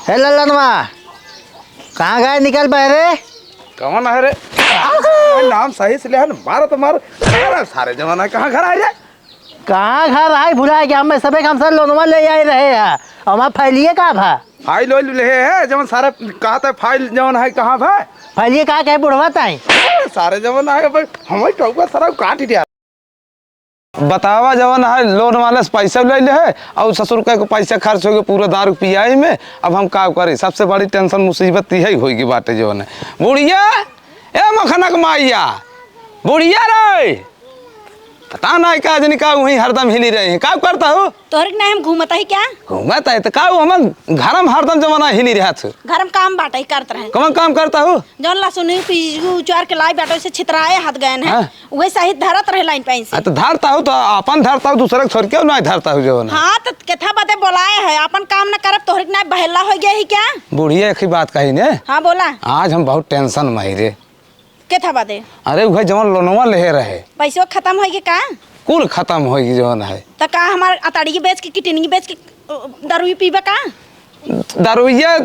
हे ललनवा, कहाँ गए निकल बहरे? कौन है रे? नाम सही से ले मारो तो मारो। सारे जमाना कहाँ घर आए? कहाँ घर आए भुला गया? हमें सबे काम सर लोनवा ले आए रहे हैं। हमारा फैलिए कहाँ भा? फाइल ओइल ले है जवन सारे कहा था फाइल जवन है कहाँ भा? फैलिए कहाँ कहे बुढ़वा ताई? सारे जवन है भाई हमें टोका सारा काट दिया। बतावा जवन है लोन वाले से पैसा ले ले है और ससुर का पैसा खर्च हो गया पूरा दारू पियाई में। अब हम का करें? सबसे बड़ी टेंशन मुसीबत यही होगी बातें जवन है। बुढ़िया ए मखनक माइया बुढ़िया रे पता नहीं का जनी का वहीं हरदम हिली रहे हैं। का करता हो? तोहरे के हम घूमता ही क्या? घूमता है तो का हम घर में हरदम जमाना हिली रहा छ। घर में काम बाटा ही करत रहे। कौन काम करता हो? जौन लहसुन उचार के लाई बाटो से छितराए हाथ गए हैं वही सही धरत रहे लाइन पे से। तो धरता हो तो अपन धरता हो दूसरे के छोड़ के नहीं धरता हो जवन। हां तो कथा बातें बोलाए है अपन काम न करब तोहरे के ना बहेला हो गया ही क्या? बुढ़िया एक ही बात कही ने। हां बोला। आज हम बहुत टेंशन में है रे। कथा बातें? अरे वह जवन लोनवा ले रहे पैसो खत्म हो गए का? कुल खत्म होगी जवन है। तो का हमार अताड़ी बेच के किटनी बेच के दारू पीबे का? दारुइया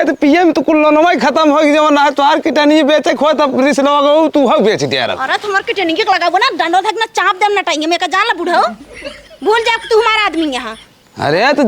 तो पिए में तो कुल लोनवा ही खत्म होगी जवन है। तोहार किटनी बेचे खो तब रिस लगाओ तू हो बेच दिया रे। अरे तुम्हार किटनी के लगाबो ना डंडो धक ना चाप देम ना टाइम में का जान ला बुढ़ो। भूल जा तू हमारा आदमी यहां। अरे तो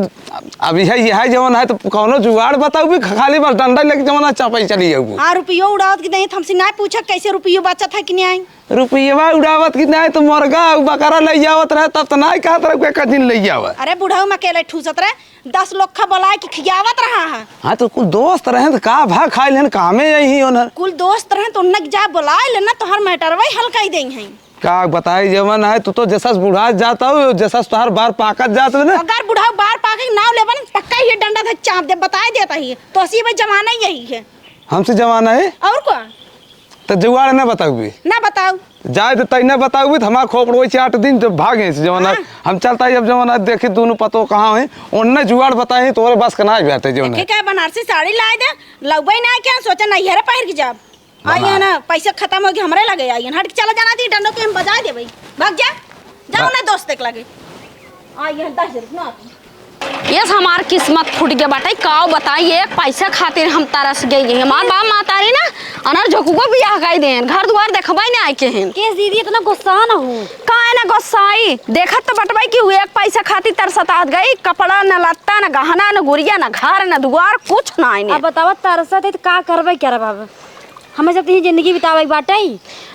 अभी है यह जवन है तो कौनो जुगाड़ बताऊ भी खाली बस डंडा लेके जवन चापाई चली जाऊ। हां रुपयो उड़ावत कि नहीं हमसे ना पूछा कैसे रुपयो बचत है कि नहीं आई? रुपया उड़ावत कि नहीं तो मुर्गा बकरा ले जावत रहे तब तो नहीं कहत रहे का दिन ले जावत। अरे बुढ़ाऊ में अकेले ठूसत रहे 10 लोग खा बोला कि खियावत रहा है। हां तो कुल दोस्त रहे तो का भा खाई लेन कामे यही ओनर। कुल दोस्त रहे तो उन्नक जा बुलाए लेना तो हर मैटर वही हल्का ही देंगे हैं। का बताई जवन है तू तो जैसा बुढ़ा जाता हो जैसा तोहार बार पाकत जात हो ना। अगर बुढ़ाऊ बार पाके नाव लेबन पक्का ही डंडा से चाप दे बता देता ही तो असी भाई जमाना ही यही है। हमसे जमाना है और क्या? तो जुगाड़ ना बताऊ भी ना बताओ जाए तो तई ना बताऊ भी हमारा खोपड़ वही 8 दिन जब भागे से जमाना हम चलता है जब जमाना देखी दोनों पतो कहाँ है उनने जुगाड़ बताए तोरे बस का ना बैठे जवन है। क्या बनारसी साड़ी लाए दे लौबई ना क्या सोचा नहीं है पहन के जब आइए ना पैसा खत्म हो गया हमरे लगे आइए हट के चला जाना थी डंडो के हम बजा दे भाई भाग जा जाओ ना दोस्त तक लगे आइए 10 रुपया ना यस हमार किस्मत फूट गया बाटा काव बताई एक पैसा खातिर हम तरस गई हमार बाप मातारी ना अनर झोकुको भी आगाई देन घर द्वार देखबाई ना आके हैं केस दीदी इतना गुस्सा ना हो काहे ना गुस्साई देखत तो बटबाई कि एक पैसा खातिर तरसतात गई कपड़ा न लत्ता न गहना न गुड़िया न घर न द्वार कुछ ना आईने। अब बतावा तरसत है तो का करबे क्या रे बाबा हमें जब तीन जिंदगी बितावे बाटाई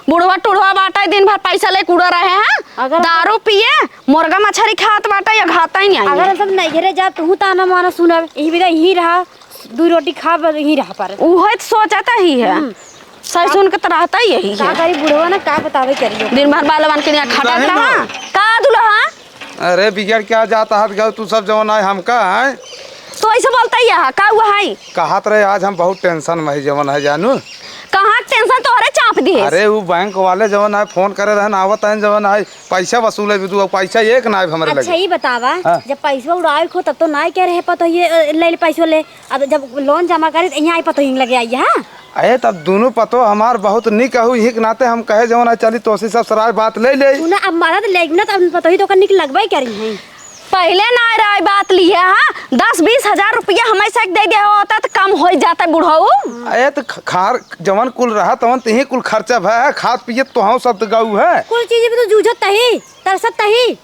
बुढ़वा टुढ़वा बाटा दिन भर पैसा लेके उड़ रहे हैं अगर दारू पिए मुर्गा मछली खात बाटा या खाता ही नहीं। अगर सब नहीं घरे जा तू ताना माना सुनब यही विदा यही रहा 2 रोटी खा यही रहा पर उहे सोचता ही है सही सुन के तो रहता ही यही है। गरीब बुढ़वा ना का बतावे करियो दिन भर बालवान के खटत रहा का दुल्हा। अरे बिगड़ क्या जाता है तू सब जवन है हमका है तो ऐसे बोलता ही है का हुआ है कहत रहे आज हम बहुत टेंशन में है जवन है जानू। कहाँ टेंशन तोहरे चाप दी है। अरे वो बैंक वाले जवन है फोन करे रहन आवत है जवन है पैसा वसूले भी तू पैसा एक ना हमरे लगे। अच्छा ही बतावा जब पैसा उड़ाए खो तब तो ना कह रहे पता ये ले पैसा ले अब जब लोन जमा करे यहाँ आई पता ही लगे आई है। अरे तब दोनों पतो हमार बहुत निक कहू ही के नाते हम कहे जवन है चली तोसी सब सराय बात ले ले तू ना अब मारा तो लेग ना तब पता ही तो निक लगवाई करी है पहले ना रही बात ली है 10-20 हजार रुपया हमेशा दे दिया होता तो कम हो जाता बुढ़ाऊ। अरे तो खार जवन कुल रहा तवन तही कुल खर्चा भय खाद पिए तो हम सब गऊ है कुल चीज भी तो जूझत ही तरसत ही।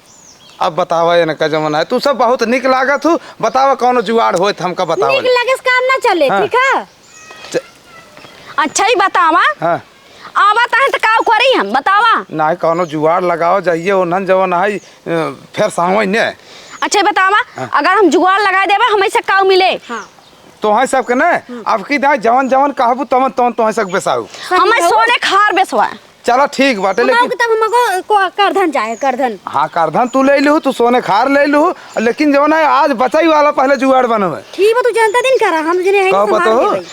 अब बतावा ये न का जवन है तू सब बहुत निक लागत हूँ बतावा कौन जुगाड़ होत हमका बतावा निक लगे काम ना चले ठीक है। अच्छा ही बतावा हाँ आवता है तो का करी हम बतावा ना कौनो जुगाड़ लगाओ जाइए उन्हन जवन है फिर सावई ने। अच्छा बतावा अगर हम जुगाड़ लगा देबे हमेशा काउ मिले तो है सब के ना अब की दा जवन जवन कहबू तवन तवन तो है सब बेसाऊ हमें सोने खार बेसवा। चलो ठीक बाटे लेकिन तब हमको करधन जाए करधन। हाँ करधन तू ले लू तू सोने खार ले लू लेकिन जवन है आज बचाई वाला पहले जुगाड़ बनवे ठीक है तू जनता दिन करा हम जने है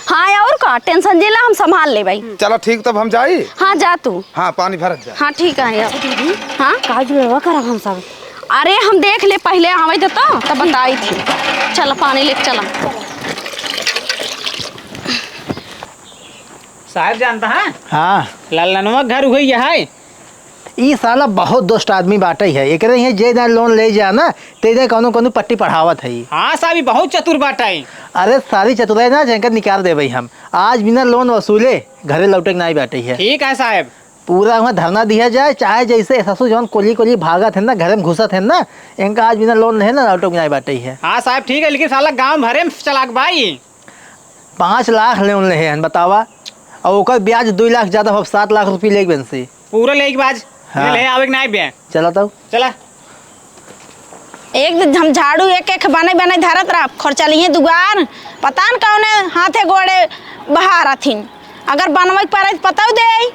हाँ और का टेंशन जेला हम संभाल ले भाई। चलो ठीक तब हम जाई। हाँ जा तू। हाँ पानी भरत जा। हाँ ठीक है यार दीदी हाँ का जुड़वा करा हम सब। अरे हम देख ले पहले आवे तो तब बताई थी चल पानी लेके चला। साहब जानता है हाँ ललनवा घर हुई है ई साला बहुत दोस्त आदमी बाटे है, एकरे यहाँ जे ना लोन ले जा ना तेरे कौनो कौनो पट्टी पढ़ावत है। हाँ साहब ई बहुत चतुर बाटे। अरे सारी चतुराई ना जेकर निकाल देवे हम, आज बिना लोन वसूले घरे लौटे नहीं बाटे है। ठीक है साहब। पूरा वहाँ धरना दिया जाए, चाहे जैसे ससुर जौन कोली कोली भागत है ना, घर में घुसत है ना, इनका आज बिना लोन है ना लौटे नहीं बाटे है। हाँ साहब ठीक है, लेकिन साला गांव भरे में चलाक भाई। 5 लाख लोन ले हैं बतावा, और ओकर ब्याज 2 लाख ज्यादा हो, 7 लाख रुपये ले बन से पूरा ले के बाज हाँ। ले आवे के नहीं बे। चला तो चला एक दिन हम झाड़ू एक बने बने धरत रहा, खर्चा लिए दुगार पता न कौने हाथे गोड़े बहा रथिन, अगर बनवे के पड़े पता दे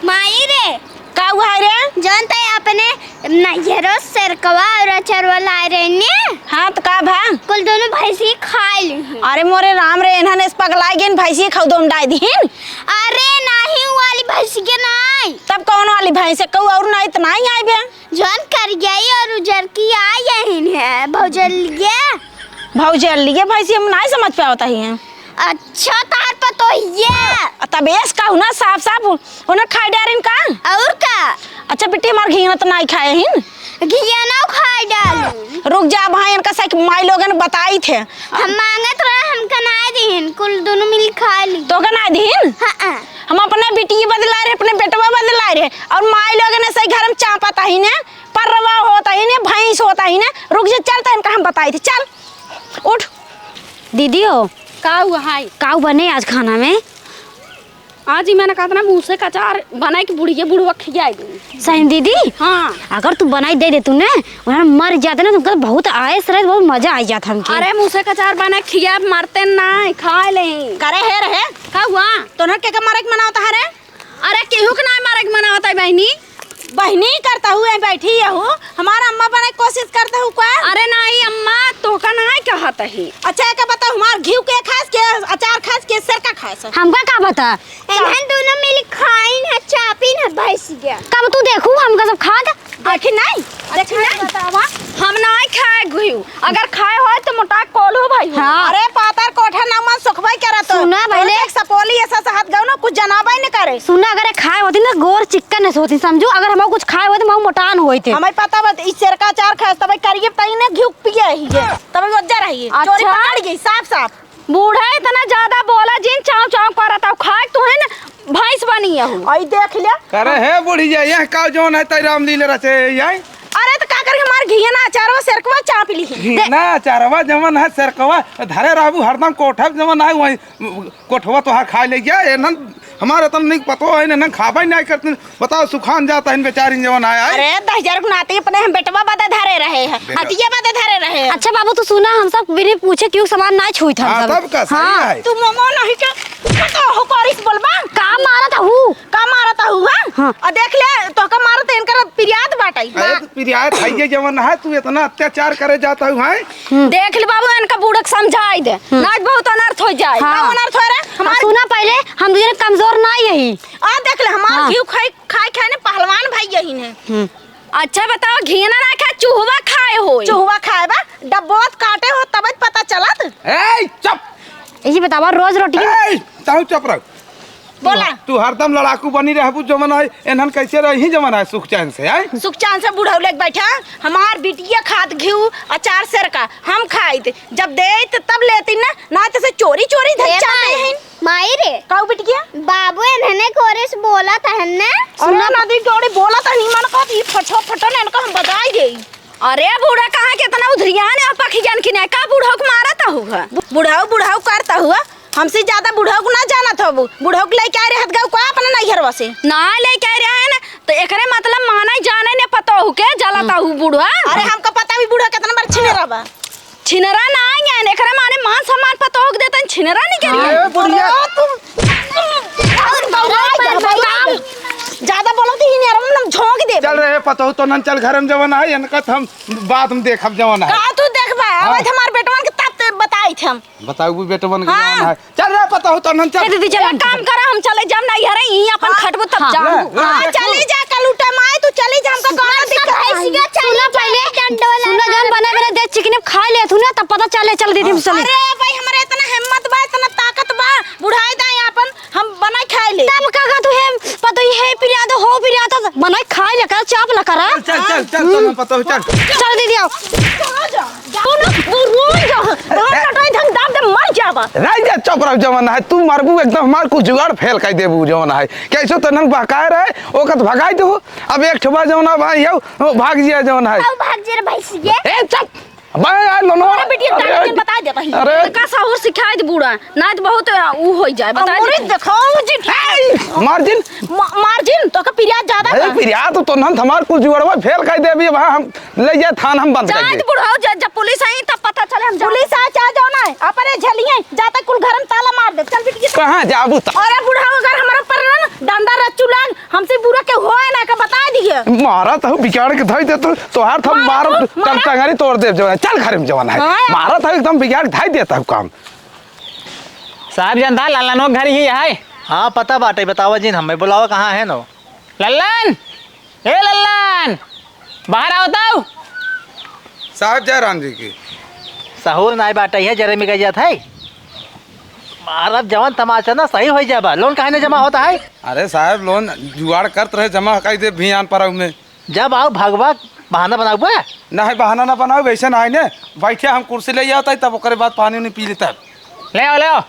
माई रे का हुआ है रे। जानता है अपने नैहरो सरकवा और अचरवा लाए रहे ने। हाँ तो का भा कुल दोनों भैंसी खा ली हैं। अरे मोरे राम रे, इन्होंने इस पगलाई गेन भैंसी खाऊ दो डाई दीन। अरे नहीं वाली भैंसी के नहीं, तब कौन वाली भैंस कहू और नहीं तो नहीं आई बे। जौन कर गई और उजर की आई यही है भौजल लिए। भौजल लिए भैंसी हम नहीं समझ पे होता ही है। अच्छा तार पर तो ये तब ऐस कहू ना साफ साफ उन्हें खाई डारिन का और का। अच्छा बेटी हमार घी तो नहीं खाए हिन, घिया ना खा डाल। रुक जा भाई, इनका सच माई लोगन बताई थे हम मांगत रहे, हम कनाए दीन कुल दोनों मिल खा ली। तो का नहीं दीन। हाँ हम अपने बेटी बदला रहे, अपने बेटवा बदला रहे, और माई लोगन ने सही घर में चापता ही ने, परवा होता ही ने, भैंस होता ही ने। रुक जा चलता इनका हम बताई थे, चल उठ। दीदी हो का हुआ है? का बने आज खाना में? आज ही मैंने कहा था ना मुँह से कचार बनाए कि बुढ़िया बुढ़वा खियाई दूँ। सही दीदी। हाँ अगर तू बनाई दे दे तूने वहाँ मर जाते ना, तुमको बहुत आयस रहे, बहुत मजा आ जाता हमके। अरे मुँह से कचार बना खिया मरते ना खा ले करे है रहे का हुआ? तो ना के मारे के मना होता है रे। अरे केहू के ना मारे के मना होता है बहनी। बहनी करता हूँ बैठी हूँ, हमारा अम्मा बने की कोशिश करता हूँ क्या। अरे नहीं अम्मा तो का नहीं कहता है। अच्छा क्या बताओ, हमार घी के खास के अचार खास के सर का खास। हमका का बता, इन्हन दोनों मिल खाइन है चापिन है भैंसी के। कब तू देखू हमका सब खा के देखी नहीं देखी नहीं बतावा हम नहीं खाए घी, अगर खाए हो तो मोटा कोलू भाई। हाँ। अरे पातर कोठा ना मन सुखबाई करत सुना पहले। एक सपोली ऐसा से हाथ गाउनो कुछ जनाबाई न करे। सुना अगर खाए होती ना गोर चिकन नहीं होती, समझो अगर हम कुछ खाए होते हम मोटान होई थे। हमें पता बत इस सर का अचार खास तब करिए तई ने घी पिया ही है, तब वज्जा रही है। चोरी अच्छा। पकड़ गई साफ साफ। बूढ़ा इतना ज्यादा बोला जिन चाव चाव करता खाए तू है ना भैंस बनी है। आई देख ले। करे है बुढ़ी जा यह का जोन है तै रामलीला रचे यही अरे तो का कर हमार घी ना अचार वो सरकवा चाप ली है। ना चारवा जमन है सरकवा धरे रहबू हरदम कोठा जमन है वही कोठवा तो खा ले गया एनन हमारे तन नहीं पतो है न खाबा नहीं करते। बताओ सुखान जाता है बेचारी जमन आया। अरे 10,000 नाते अपने हम बेटवा बदे धरे रहे हैं, हटिया बदे धरे रहे हैं। अच्छा बाबू तू सुना, हम सब बिना पूछे क्यों सामान ना छुई था हाँ, हम तब का सही है। तू मोमो नहीं के तो हो करिस बोलबा का मारा था हूँ का मारता हुआ। हाँ। और देख ले तो का मारते इनकर पिरियात बाटाई। अरे तो पिरियात है जमन है तू इतना अत्याचार करे जाता है। देख ले बाबू इनका बूढ़ा समझाई दे, नाच बहुत अनर्थ हो जाए। हाँ। का अनर्थ हो रे हाँ, हमार। सुना पहले हम दूसरे कमजोर ना यही। आ देख ले हमार हाँ। घी खाई खाई खाने पहलवान भाई यही ने। अच्छा बताओ घी ना खा चूहवा खाए हो? चूहा खाए बा डब्बोत काटे हो तब पता चलत। ए चुप यही बतावा रोज रोटी ए ताऊ चुप रह। बोला तू हरदम लड़ाकू बनी रहबू जमन है एनहन कैसे रही जमन है सुख चैन से है। सुख चांद से बुढ़ऊ लेके बैठा, हमार बिटिया खात घी अचार सर का हम खाई थे, जब दे तब लेती ना तो से चोरी चोरी धर जाते हैं। माई रे काऊ बिटिया बाबू इन्हने कोरे से बोला था ना। सुना नदी जोड़ी बोला था नहीं मन का ये फटो फटो ने इनको हम बताई दे। अरे बूढ़ा कहाँ के इतना उधरियान है पखियान की का बूढ़ा को मारता हुआ? बुढ़ाऊ बुढ़ाऊ करता हुआ हमसे ज्यादा बुढ़ाऊ को ना जाना था। वो बुढ़ाऊ को लेके आ रहे हथ गाँव को अपना नैहरवा से ना लेके रहा है ना, तो एकरे मतलब माना जाने ने पता हो के जलाता हूँ बूढ़ा। अरे हमको पता भी बुढ़ा कितना बार छिने रहा। छिनरा ना है एकरे माने मान सम्मान पता हो देता छिनरा नहीं ए, करिए। बुढ़िया। ज्यादा बोलो तो ही नहीं हम झोंक दे। चल रहे पतो तो नन चल घर में जवन है इनका हम बाद में देखब जवन है। का तू देखबा अब हमार बेटवन के तब बताई थे हम। बताऊ भी बेटवन के हाँ। जवन है। चल रहे पतो तो नन चल। दीदी चल एक काम करा हम चले जाम नहीं हरे यहीं अपन खटबो तब हाँ। जाऊं। हाँ चली जा कल उठे माए तू चली जा हमको कौन दिक्कत है। सुना पहले सुना जब बना बना दे चिकन खा ले तू ना तब पता चले चल दीदी हम चले। अरे भाई हमारे इतना हिम्मत बा इतना ताकत बा बुढ़ाई दा अपन हम बना खाए ले। तब काका तू है पता ही है पिरिया तो हो पिरिया तो बना खा ले पता हो चल चल दीदी आओ मर जाबा राय जा चुप रह जवन है तू मरबू एकदम हमार कुछ जुगाड़ फेल कर देबू जवन है कैसो तनन बहकाए रहे ओकत भगाई दो अब एक ठबा जवन भाई हो भाग जिया जवन है अब भाग जे रे भैंसिया ए चुप भाई आ लो नो अरे बेटिया डायरेक्ट बता दे भाई अरे का साहूर सिखाए दे बूढ़ा ना तो बहुत ऊ हो जाए बता दे दिखाओ जी मार्जिन मार्जिन तो का पिरिया ज्यादा अरे फिर या तो नन हमार कुछ जुगाड़वा फेल कर देबी वहां हम ले जा थान हम बंद कर जाए दे बूढ़ा जब पुलिस आई तब पता चले हम पुलिस आ जाओ ना अपने झलिए जाते कुल घर में ताला मार दे चल बिटिया कहां जाबू त अरे बूढ़ा अगर हमारा पर ना डंडा रच्चू लाग हमसे बुरा के होए ना का बता दिए मारा तो बिगाड़ के धई दे तो हाथ हम मार टंगारी तोड़ दे जवन चल घर में जवन है मारा था एकदम बिगाड़ धाई देता हूं काम साहब जनता लल्लन घर ही है। हाँ पता बाटे बतावा जी हमें बुलावा कहाँ है नो। लल्लन ए लल्लन बाहर आओ तो साहब जय राम जी की सहूर नाई बाटे है जरे में कह जाता है मारा जवान तमाचा ना सही हो जाबा लोन काहे ना जमा होता है। अरे साहब लोन जुगाड़ करत रहे जमा कर दे भियान पर में जब आओ भगवा बहाना बनाओ ना है बहाना ना बनाओ वैसे ना है ने बैठे हम कुर्सी ले जाता तब ओकरे बाद पानी नहीं पी लेता ले आओ ले आओ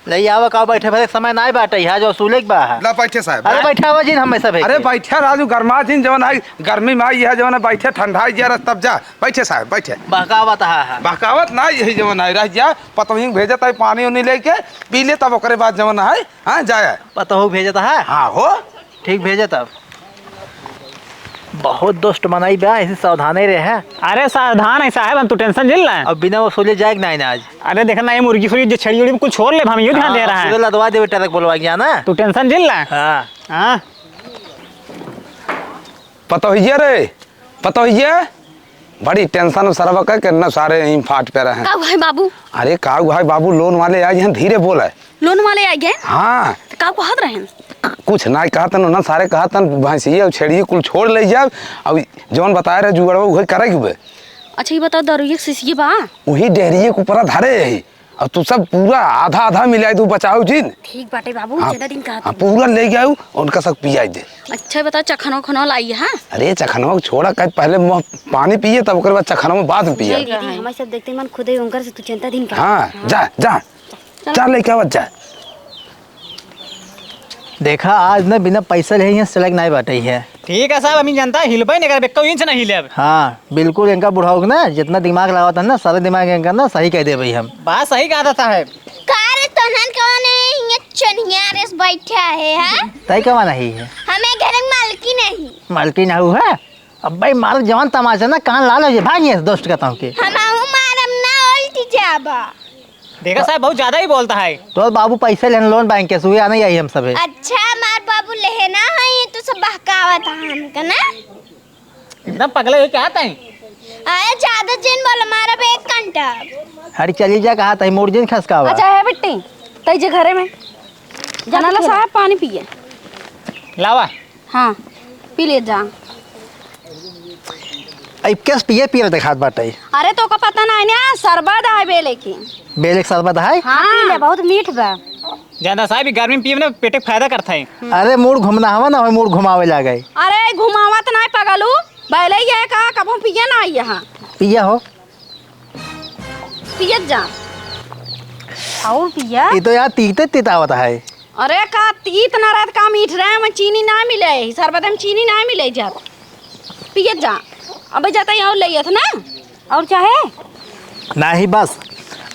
ले आवा का बैठे भरे समय ना बाटे है जो सूले बा है। ला बैठे साहब अरे बैठा हुआ जी हमें सब अरे बैठे राजू गर्मा दिन जवन है गर्मी में आई है जवन है बैठे ठंडा जा तब जा बैठे साहब बैठे बहकावत है बहकावत ना यही जवन है रह जा पतोही भेजता है पानी उनी लेके पी ले तब ओकरे बाद जवन है हां जाए पता हो भेजता है। हां हो ठीक भेजे तब बहुत दोस्त बनाई बा ऐसे सावधान ही रहे। अरे सावधान है साहब हम तो टेंशन झेल रहे हैं। अब बिना वसूले जाएगा नहीं ना आज। अरे देखना ये मुर्गी फुर्गी जो छड़ी उड़ी में कुछ छोड़ ले हम ये ध्यान दे रहा है। लदवा दे ट्रक बोलवा गया ना तू टेंशन झेल रहा है। हाँ हाँ पता होइए बड़ी टेंशन सरवा कर के ना सारे यहीं फाट पे रहे का भाई बाबू अरे का भाई बाबू लोन वाले आज यहाँ धीरे बोले लोन वाले आ गए हाँ का कहत रहे कुछ ना कहतन ना सारे कहतन भैंसिए और छेड़िए कुल छोड़ ले जाब अब जौन बताए रहे जुगड़वा वही करे के अच्छा ये बताओ दारू एक शीशी बा वही डेरिए के ऊपर धरे है और तू सब पूरा आधा आधा मिलाई तू बचाओ जिन ठीक बाटे बाबू हाँ, ज्यादा दिन का हाँ, पूरा ले गया और उनका सब पियाई दे। अच्छा बताओ चखनो खनो लाई है अरे चखनवा को छोड़ा कर पहले पानी पिए तब ओकर बाद चखनवा बाद में पिए। हमारे सब देखते मन खुद ही उनकर से तू चिंता दिन का। हाँ जा जा जा लेके आवा जा। देखा आज ना बिना पैसा ले यहाँ सड़क नहीं बाटे है। ठीक है साहब अमी जनता हिलबे नहीं कर बेक्का इंच ना हिले अब। हाँ बिल्कुल इनका बुढ़ाओ ना जितना दिमाग लगाता है ना सारा दिमाग इनका ना सही कह दे भाई हम। बात सही कहा था साहब। कार तोहन कौन है ये चनिया रेस बैठा है हां तय कमा नहीं है हमें घर में मालकी नहीं मालकी ना हुआ अब भाई मारो जवान तमाशा ना कान लाल हो जाए भागिए दोस्त कहता हूँ कि हम मारम ना उल्टी जाबा। देखा साहब बहुत ज्यादा ही बोलता है। तो बाबू पैसे लेने लोन बैंक के सुई आने आई हम सब। अच्छा मार बाबू लेना है ये तो सब बहकावत हमका ना एकदम पगले हुए क्या आता है। अरे ज्यादा जिन बोल मारा बे 1 घंटा हरी चली जा कहा था मोड़ दिन खसकावा। अच्छा है बेटी तई जे घरे में जाना ला साहब पानी पिए लावा हाँ पी ले जा। अब कैस पिए पिए दिखात बाटे। अरे तो का पता नहीं ना शरबत है बेले की बेल एक शरबत है। हाँ पी ले बहुत मीठ बा। ज्यादा साहब गर्मी में पिए ना पेटे फायदा करता है। अरे मूड घूमना हवा ना मूड घुमावे ला गए। अरे घुमावत नहीं पगलू बैले ये का कब हम पिए ना यहाँ पिया हो पिए जा और पिया ये तो यार तीते तितावत है। अरे का तीत ना रहत का मीठ रहे में चीनी ना मिले शरबत में चीनी ना मिले जा पिए जा अबे जाता यहाँ ले था ना और चाहे नहीं बस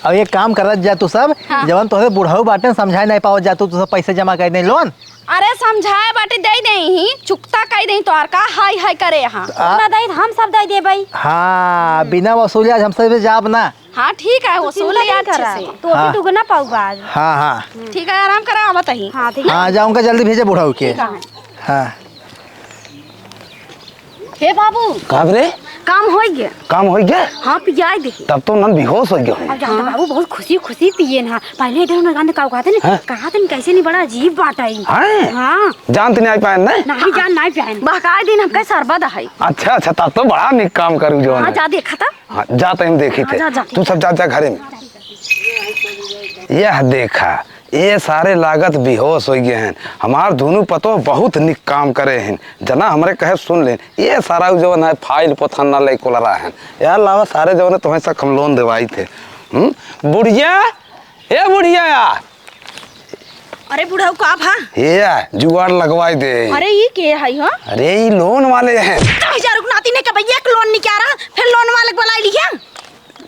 अब एक काम करत जा तू सब। हाँ। जवन तोहरे बुढ़ाऊ बाटे समझाए नहीं पाओ जा तू सब पैसे जमा कर दे लोन। अरे समझाए बाटे दे नहीं चुकता कह दे तोर का हाय हाय करे यहाँ ना दई हम सब दई दे भाई। हाँ बिना वसूले आज हम सब जाब ना। हाँ ठीक है वसूल है अच्छे से तो हाँ। भी दुगना पाऊ आज। हाँ हाँ ठीक है आराम करा आवत ही हाँ ठीक है। हाँ जाऊँगा जल्दी भेजे बुढ़ाऊ के। हाँ हे बाबू कब रे काम हो गया काम हो गया हाँ पियाई दे तब तो नन बेहोश हो गया अब जानता बाबू बहुत खुशी खुशी पिए ना पहले इधर उन्हें गांध का कहते हाँ? ना कहा था कैसे नहीं बड़ा अजीब बात आई। हैं? हाँ जानते नहीं पाए ना नहीं जान नहीं पहन। बहकाए दिन हमका शरबत है अच्छा अच्छा तब तो बड़ा निक काम करू जो हाँ जा देखा था हाँ जाते हम देखे थे जा, जा। तू सब जा जा घरे में। यह देखा ये सारे लागत बेहोश हो गए हैं। हमार दोनों पतो बहुत निक काम करे हैं, जना हमारे कहे सुन ले। ये सारा जवन है फाइल पोथन ना ले कोलरा है यार, लावा सारे जवन तुम्हें सब हम लोन दिवाई थे। बुढ़िया ए बुढ़िया यार, अरे बुढ़ऊ का भा ये जुगाड़ लगवाई दे। अरे ये के है हो? अरे ये लोन वाले हैं। 1000 नाती ने के भैया एक लोन निकाल रहा, फिर लोन वाले को बुला लिया।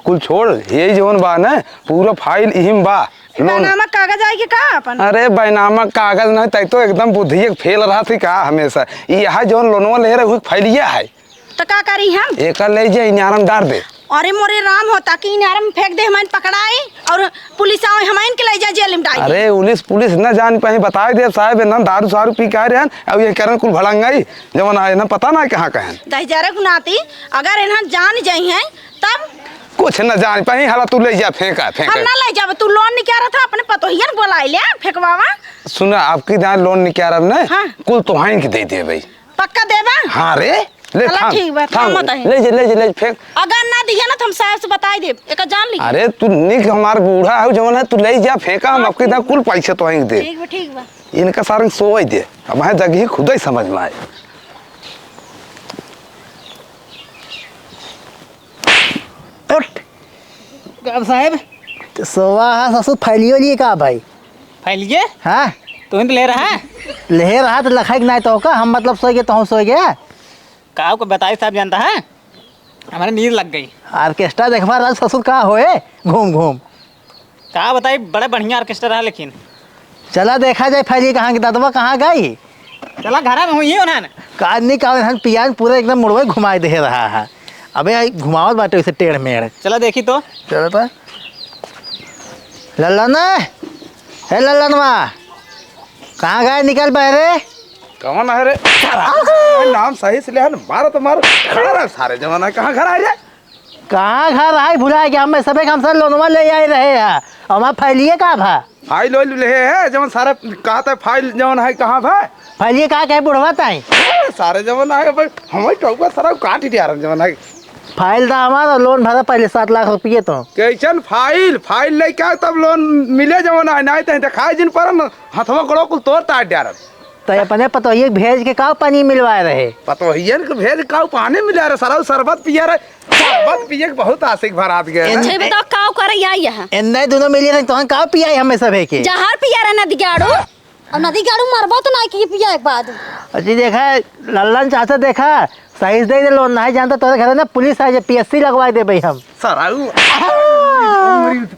कुल छोड़, ये जवन बा ना पूरा फाइल इहिम बा लोन। नामा कागज आई के का अपन? अरे बैनामा कागज नहीं तय तो एकदम बुद्धि फेल रहा थी का हमेशा। ये जवन लोनवा ले रहे फाइलिया है, तो का करी हम? एक ले जाए इनारम डार दे। अरे मोरे राम होता कि इनारम फेंक दे, हमारे पकड़ाई और पुलिस आवे हमारे के ले जा जेल में डाल। अरे पुलिस न जान पाई, बता दे साहब ना दारू सारू पी के रहे अब ये करण कुल भड़ंगाई जवन आए ना पता ना कहाँ कहें। 10,000 नाती अगर इन्हां जान जाई हैं तब कुछ न जान पाई। हाला तू ले जा फेंका हम ना ले जाब। तू लोन निकाल रहा था अपने पतोहिया ने बुला ले फेंकवावा। सुना आपकी जहाँ लोन निकाल रहा ना हाँ। कुल तुहाई की दे दे भाई। पक्का देबा? हाँ रे ले चला थाम, ठीक बा, थाम, थाम बताई। ले फेंक। अगर ना दिया ना तो हम साहब से बताई दे, एक जान ली। अरे तू निक हमार बूढ़ा है जवन है, तू ले जा फेंका, हम आपके जहाँ कुल पैसे तो दे। ठीक बा। इनका सारंग सोच दे, अब वहाँ जगह ही खुद ही समझ में आए। साहब सोवा ससुर फैलियो लिए का भाई? फैलिए हाँ तू तो ले रहा है ले रहा तो लखाई नहीं तो का हम मतलब सो गए तो हम सो गया। का को बताई साहब जानता है, हमारे नींद लग गई। ऑर्केस्ट्रा देखवा रहा ससुर का होए घूम घूम। का बताई बड़े बढ़िया ऑर्केस्ट्रा रहा, लेकिन चला देखा जाए फैली कहाँ की दादवा कहाँ गई। चला घर में हुई है उन्हें का नहीं का पियाज पूरा एकदम मुड़वे घुमाई दे रहा है। अबे घुमावत बाटे उसे टेढ़ मेढ़। चला देखी तो। चलो तो लल्लन है, लल्लनवा कहाँ गए निकल बहरे? कौन है रे? नाम सही से ले मारो तो मारो, खड़ा रहा सारे जमाना। कहाँ घर आ जाए? कहाँ घर आए भुला गया हमें सबे हम सर लोनवा ले आए रहे हैं। हमारा फैलिए का भा फाइल वाइल ले है जवन सारा कहा था फाइल जवन है कहाँ भाई? फैलिए का कहे बुढ़वा ताई सारे जवन है हमारे टोका सारा काट ही दिया जवन है। फाइल था हमारा लोन भरा पहले 7 लाख रुपये। तो कैसन फाइल ले क्या तब लोन मिले जवन है नहीं तो दिखाए जिन पर हथवा कड़ो कुल तोड़ ताट दिया। तो अपने पतोहिए भेज के का पानी मिलवाए रहे। पतोहियन के भेज का पानी मिला रहे सारा शरबत पिया रहे। शरबत पिए के बहुत आशिक भरात गए। अच्छा बताओ का करे आई है? एन्ने दोनों मिली रहे तो का पिया हमें सबे के जहार पिया रहा नदी गाड़ू अब नदी गाड़ू मरबो तो ना की पिया एक बाद। अजी देखा लल्लन चाचा देखा सही से दे लोन नहीं जानता तो घर ना पुलिस आ जाए PSC लगवा दे भाई हम सारा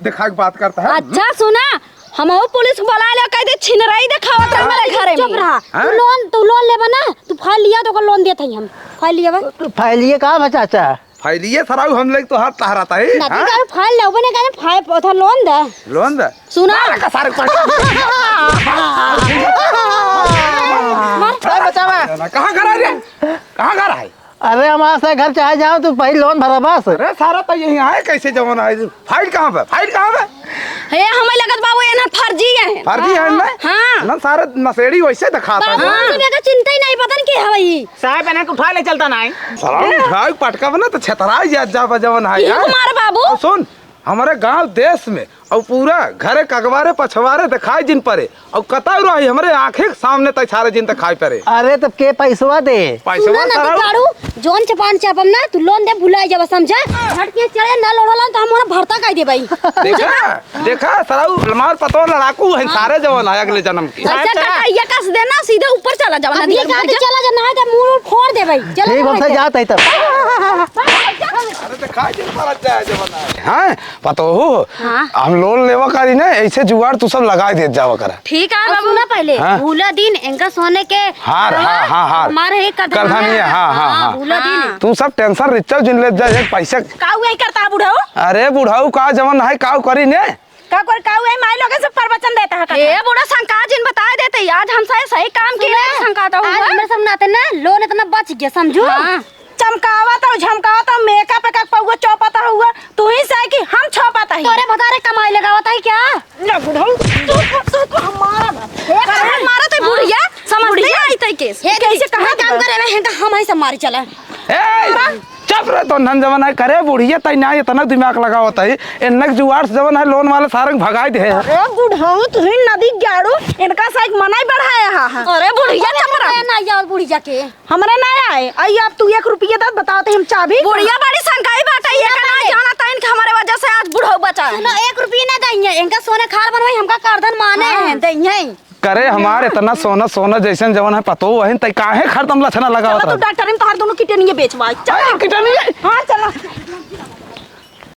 देखा के बात करता है। अच्छा सुना हम पुलिस को बुला ले कह दे छिनराई दिखावत रहे मेरे घरे में। चुप रहा। तू लोन लेबा ना, तू फाइल लिया तो लोन देत हई हम। फाइल लिया बा तो फैलिए का भा चाचा? फाइलिए सारा हम लोग तो हाथ तहराता है। नदी गाड़ू फाइल लेबो ने कहने फाइल उधर लोन दे। लोन दे सुना सारे कहाँ घर आ रहे? कहाँ घर है? अरे हमारे से घर चाहे जाओ तो पहले लोन भरा बस। अरे सारा तो यही आए कैसे जमाना है? फाइल कहाँ पे? फाइल कहाँ पे? हे हमें लगत बाबू ये ना फर्जी है। फर्जी है ना? हाँ। ना सारे नशेड़ी वैसे दिखाता है। तुम्हें का चिंता ही नहीं पता नहीं के हवई। साहब इन्हें उठा ले चलता ना सारा उठाए पटका बना तो छतरा जा जवन है ये यार। हमारा बाबू और सुन हमारे गांव देश में और पूरा घरे कगवारे पछवारे दिखाई जिन परे और कताई रही हमारे आंखें के सामने तक सारे जिन दिखाई परे। अरे तब के पैसवा दे पैसा सुना नदी गाड़ू जोन चपान चापम ना तू लोन दे भुला जाबा समझा। हट के चले ना लोड़ला तो हम ओना भरता कह दे भाई। देखा सारा हमार पतो लड़ाकू है सारे जवन है अगले जन्म की। अच्छा कटाइया कस देना सीधे ऊपर चला जाओ नदी ये का चला जा ना तो मुंह फोड़ दे भाई। चल ठीक हमसे जाता है तब। अरे दिखाई जिन पर जाए जवन है। हां पतो हो हम लोन लेवा करी ना ऐसे जुगाड़ तू सब लगा दे जावा करा। ठीक है अब बाबू सुना पहले हाँ? भूला दिन इनका सोने के हार हार हमारे एक कदम है। हां भूला दिन तू सब टेंशन रिचल जिन ले जा पैसा। काऊ यही करता है बुढ़ऊ? अरे बुढ़ाऊ का जवन है काऊ करी ने का कोई काऊ यही माई लोग से प्रवचन देता है। ए बूढ़ा शंका जिन बता देते आज हम सही काम किए शंकाता आज हुआ। हमारे सब नाते ना लोन इतना बच गया समझो। चमकावता झमकावता मेकअप पे पौवा चौपाता हुआ तू ही सही कि हम छौपाता ही। तोरे बता रे कमाई लगावता है क्या? ना बुढ़ऊ तू हमारा मारा तो बुढ़िया समझ नहीं आई तई केस। कैसे कहां काम करे में हम ही सब मारी चला। ए चुप रहे तो नन जवन है करे बुढ़िया तई ना इतना दिमाग लगावत है इनक जुआर से जवन है लोन वाले सारंग भगाई दे अरे बुढ़ाऊ तुही नदी गाड़ू इनका साइक मनाई बढ़ाया हा अरे बुढ़िया चपरा ना जाओ बुढ़ी जाके हमरे ना आए आई अब तू 1 रुपया दे बताओ तो हम चाबी बुढ़िया बड़ी शंकाई बात है ये का ना जाना था इनके हमारे वजह से आज बुढ़ऊ बचा है ना 1 रुपया ना देंगे इनका सोने खार बनवाई हमका कारधन माने हैं देंगे करे हमारे इतना सोना सोना जैसन जवन है पतो वही तई काहे खरदम लछना लगावत चलो तू रहे डॉक्टर में तोहर दोनों किटनिया बेचवा चल किटनी हां चलो